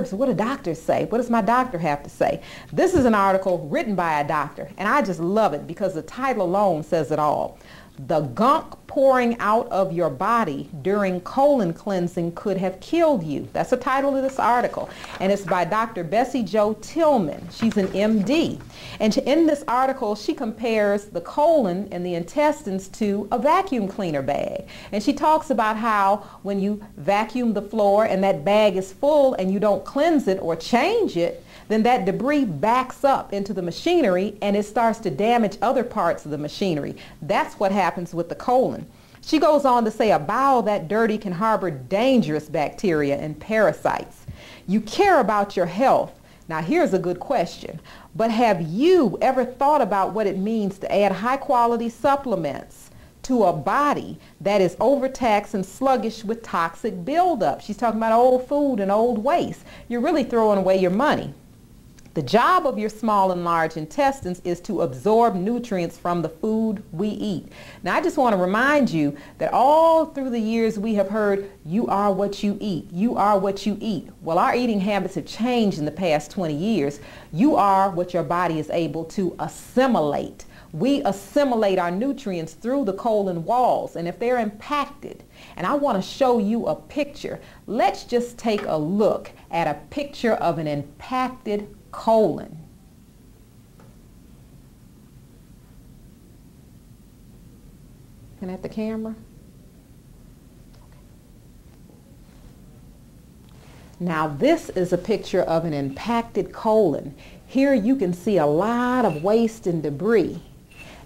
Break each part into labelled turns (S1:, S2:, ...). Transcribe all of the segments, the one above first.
S1: What do doctors say? What does my doctor have to say? This is an article written by a doctor, and I just love it because the title alone says it all. The gunk pouring out of your body during colon cleansing could have killed you. That's the title of this article, and it's by Dr. Bessie Jo Tillman. She's an MD, and in this article she compares the colon and the intestines to a vacuum cleaner bag, and she talks about how when you vacuum the floor and that bag is full and you don't cleanse it or change it, then that debris backs up into the machinery and it starts to damage other parts of the machinery. That's what happens with the colon. She goes on to say a bowel that dirty can harbor dangerous bacteria and parasites. You care about your health. Now here's a good question, but have you ever thought about what it means to add high quality supplements to a body that is overtaxed and sluggish with toxic buildup? She's talking about old food and old waste. You're really throwing away your money. The job of your small and large intestines is to absorb nutrients from the food we eat. Now, I just want to remind you that all through the years we have heard, you are what you eat. You are what you eat. Well, our eating habits have changed in the past 20 years. You are what your body is able to assimilate. We assimilate our nutrients through the colon walls, and if they're impacted, and I want to show you a picture. Let's just take a look at a picture of an impacted colon. Looking at the camera. Now this is a picture of an impacted colon. Here you can see a lot of waste and debris.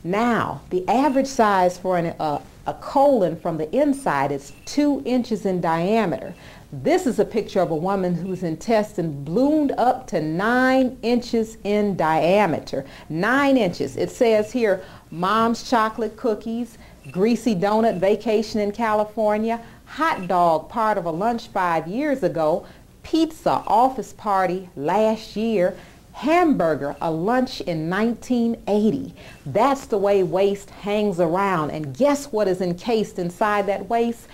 S1: Now the average size for a colon from the inside is 2 inches in diameter. This is a picture of a woman whose intestine bloomed up to 9 inches in diameter. 9 inches. It says here, mom's chocolate cookies, greasy donut vacation in California, hot dog part of a lunch 5 years ago, pizza office party last year, hamburger, a lunch in 1980. That's the way waste hangs around. And guess what is encased inside that waste?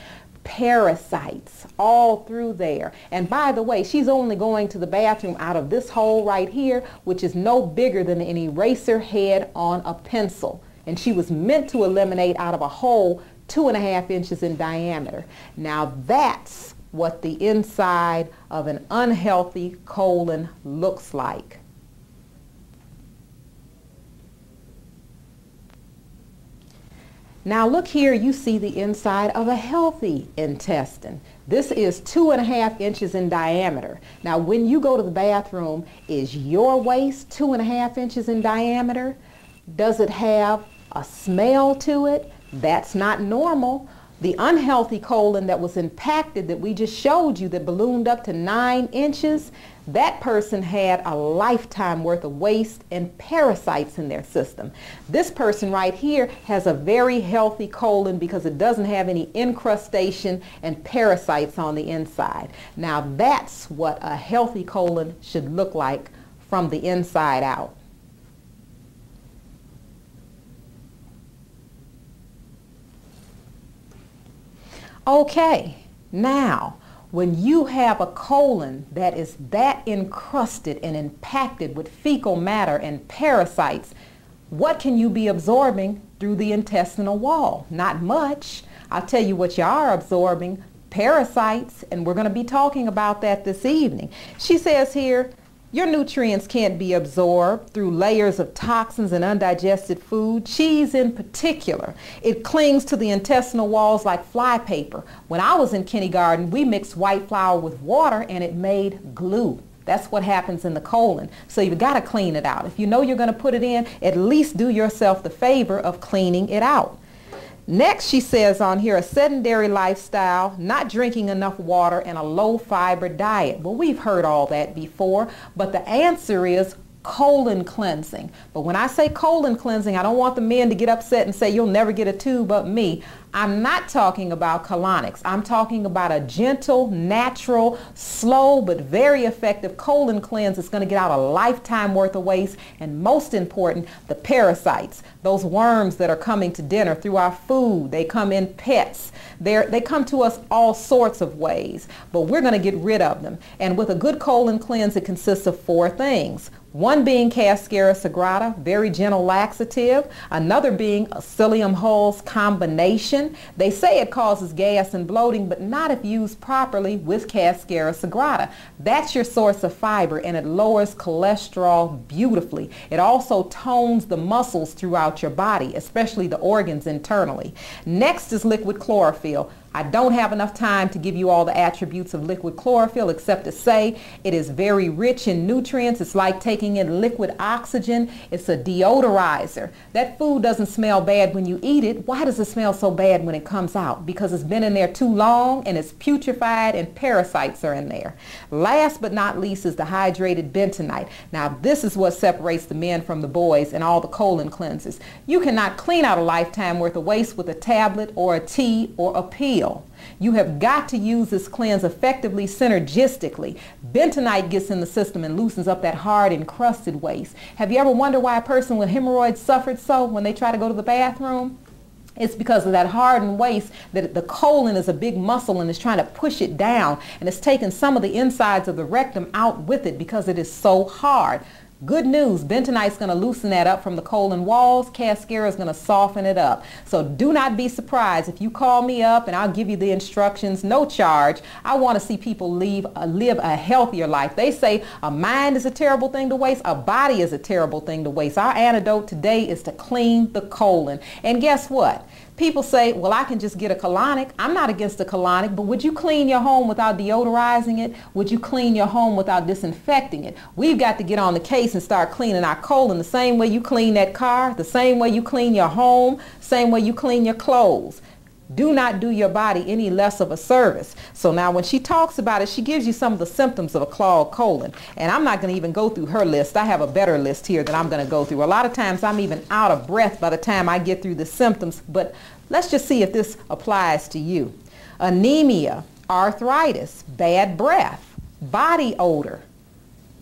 S1: Parasites all through there. And by the way, she's only going to the bathroom out of this hole right here, which is no bigger than an eraser head on a pencil. And she was meant to eliminate out of a hole 2.5 inches in diameter. Now that's what the inside of an unhealthy colon looks like. Now look here, you see the inside of a healthy intestine. This is 2.5 inches in diameter. Now when you go to the bathroom, is your waste 2.5 inches in diameter? Does it have a smell to it? That's not normal. The unhealthy colon that was impacted that we just showed you that ballooned up to 9 inches, that person had a lifetime worth of waste and parasites in their system. This person right here has a very healthy colon because it doesn't have any incrustation and parasites on the inside. Now that's what a healthy colon should look like from the inside out. Okay, now when you have a colon that is that encrusted and impacted with fecal matter and parasites, what can you be absorbing through the intestinal wall? Not much. I'll tell you what you are absorbing, parasites, and we're going to be talking about that this evening. She says here, your nutrients can't be absorbed through layers of toxins and undigested food. Cheese in particular, it clings to the intestinal walls like flypaper. When I was in kindergarten, we mixed white flour with water and it made glue. That's what happens in the colon. So you've got to clean it out. If you know you're going to put it in, at least do yourself the favor of cleaning it out. Next, she says on here, a sedentary lifestyle, not drinking enough water, and a low-fiber diet. Well, we've heard all that before, but the answer is colon cleansing. But when I say colon cleansing, I don't want the men to get upset and say, you'll never get a tube up me. I'm not talking about colonics. I'm talking about a gentle, natural, slow, but very effective colon cleanse that's going to get out a lifetime worth of waste. And most important, the parasites, those worms that are coming to dinner through our food. They come in pets. They come to us all sorts of ways, but we're going to get rid of them. And with a good colon cleanse, it consists of 4 things. One being Cascara sagrada, very gentle laxative. Another being a psyllium hulls combination. They say it causes gas and bloating, but not if used properly with Cascara sagrada. That's your source of fiber, and it lowers cholesterol beautifully. It also tones the muscles throughout your body, especially the organs internally. Next is liquid chlorophyll. I don't have enough time to give you all the attributes of liquid chlorophyll except to say it is very rich in nutrients. It's like taking in liquid oxygen. It's a deodorizer. That food doesn't smell bad when you eat it. Why does it smell so bad when it comes out? Because it's been in there too long and it's putrefied and parasites are in there. Last but not least is the hydrated bentonite. Now this is what separates the men from the boys and all the colon cleansers. You cannot clean out a lifetime worth of waste with a tablet or a tea or a pill. You have got to use this cleanse effectively, synergistically. Bentonite gets in the system and loosens up that hard encrusted waste. Have you ever wondered why a person with hemorrhoids suffered so when they try to go to the bathroom? It's because of that hardened waste, that the colon is a big muscle and is trying to push it down, and it's taking some of the insides of the rectum out with it because it is so hard. Good news, bentonite's going to loosen that up from the colon walls. Cascara is going to soften it up. So do not be surprised if you call me up and I'll give you the instructions, no charge. I want to see people live a healthier life. They say a mind is a terrible thing to waste, a body is a terrible thing to waste. Our antidote today is to clean the colon. And guess what? People say, well, I can just get a colonic. I'm not against a colonic, but would you clean your home without deodorizing it? Would you clean your home without disinfecting it? We've got to get on the case and start cleaning our colon the same way you clean that car, the same way you clean your home, same way you clean your clothes. Do not do your body any less of a service. So now when she talks about it, she gives you some of the symptoms of a clogged colon. And I'm not going to even go through her list. I have a better list here that I'm going to go through. A lot of times I'm even out of breath by the time I get through the symptoms. But let's just see if this applies to you. Anemia, arthritis, bad breath, body odor,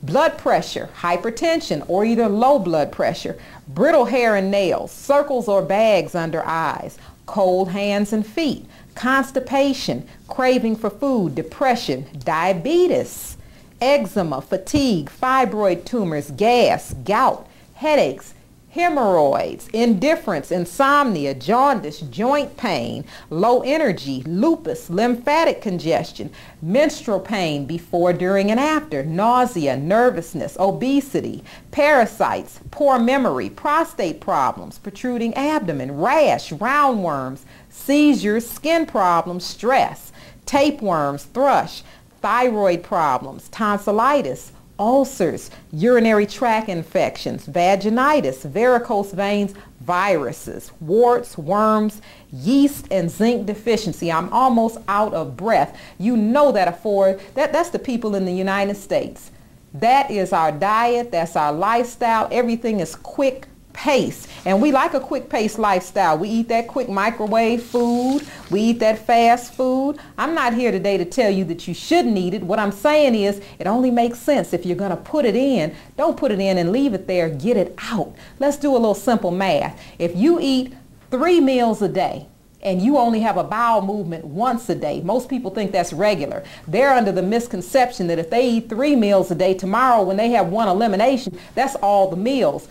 S1: blood pressure, hypertension, or either low blood pressure, brittle hair and nails, circles or bags under eyes, cold hands and feet, constipation, craving for food, depression, diabetes, eczema, fatigue, fibroid tumors, gas, gout, headaches, hemorrhoids, indifference, insomnia, jaundice, joint pain, low energy, lupus, lymphatic congestion, menstrual pain before, during, and after, nausea, nervousness, obesity, parasites, poor memory, prostate problems, protruding abdomen, rash, roundworms, seizures, skin problems, stress, tapeworms, thrush, thyroid problems, tonsillitis, ulcers, urinary tract infections, vaginitis, varicose veins, viruses, warts, worms, yeast, and zinc deficiency. I'm almost out of breath. You know that's the people in the United States. That is our diet, that's our lifestyle. Everything is quick pace, and we like a quick pace lifestyle. We eat that quick microwave food, we eat that fast food. I'm not here today to tell you that you shouldn't eat it. What I'm saying is it only makes sense if you're going to put it in. Don't put it in and leave it there, get it out. Let's do a little simple math. If you eat 3 meals a day and you only have a bowel movement once a day, most people think that's regular. They're under the misconception that if they eat 3 meals a day, tomorrow when they have one elimination, that's all the meals.